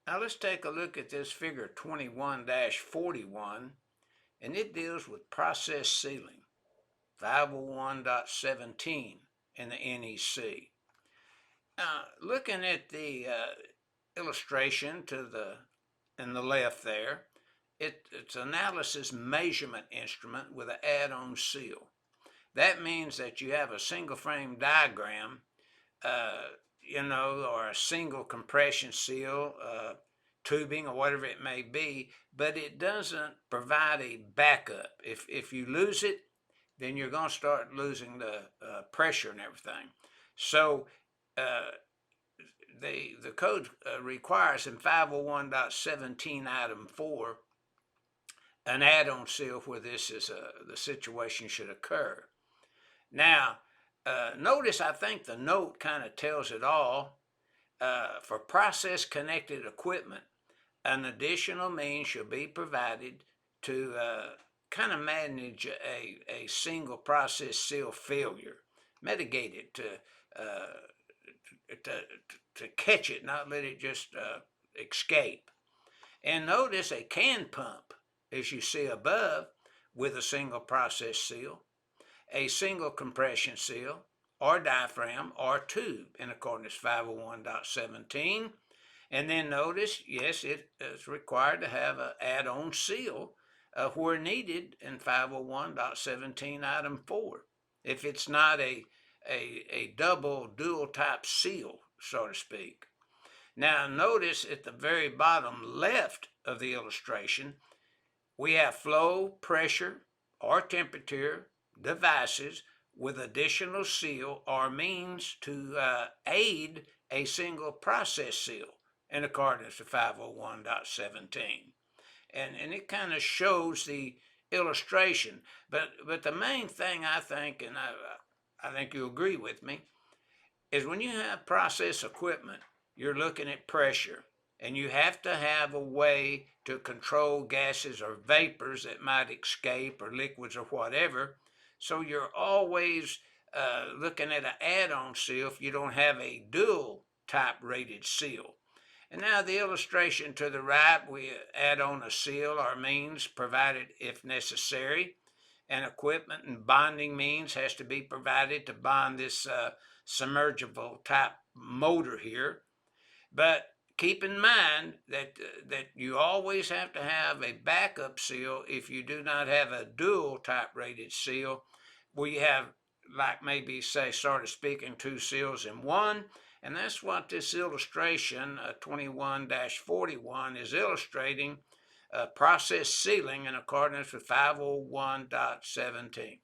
Now let's take a look at this figure 21-41, and it deals with process sealing, 501.17 in the NEC. Now, looking at the illustration in the left there, it's analysis measurement instrument with an add-on seal. That means that you have a single frame diagram, or a single compression seal, tubing, or whatever it may be, but it doesn't provide a backup. If you lose it, then you're going to start losing the pressure and everything. So the code requires in 501.17 item 4 an add-on seal where this is the situation should occur. Now, notice I think the note kind of tells it all. For process-connected equipment, an additional means should be provided to kind of manage a single process seal failure, mitigate it, to catch it, not let it just escape. And notice a can pump, as you see above, with a single process seal, a single compression seal, or diaphragm, or tube in accordance with 501.17. And then notice, yes, it is required to have an add-on seal where needed in 501.17 item 4. If it's not a dual type seal, so to speak. Now notice at the very bottom left of the illustration, we have flow, pressure, or temperature devices with additional seal or means to aid a single process seal in accordance with 501.17. And it kind of shows the illustration. But the main thing I think, and I think you agree with me, is when you have process equipment, you're looking at pressure, and you have to have a way to control gases or vapors that might escape, or liquids or whatever. So you're always looking at an add-on seal if you don't have a dual type rated seal. And now the illustration to the right, we add on a seal or means provided if necessary. And equipment and bonding means has to be provided to bond this submergible type motor here. But keep in mind that you always have to have a backup seal if you do not have a dual type rated seal, where you have, like maybe say, sort of speaking, two seals in one. And that's what this illustration 21-41 is illustrating, process sealing in accordance with 501.17.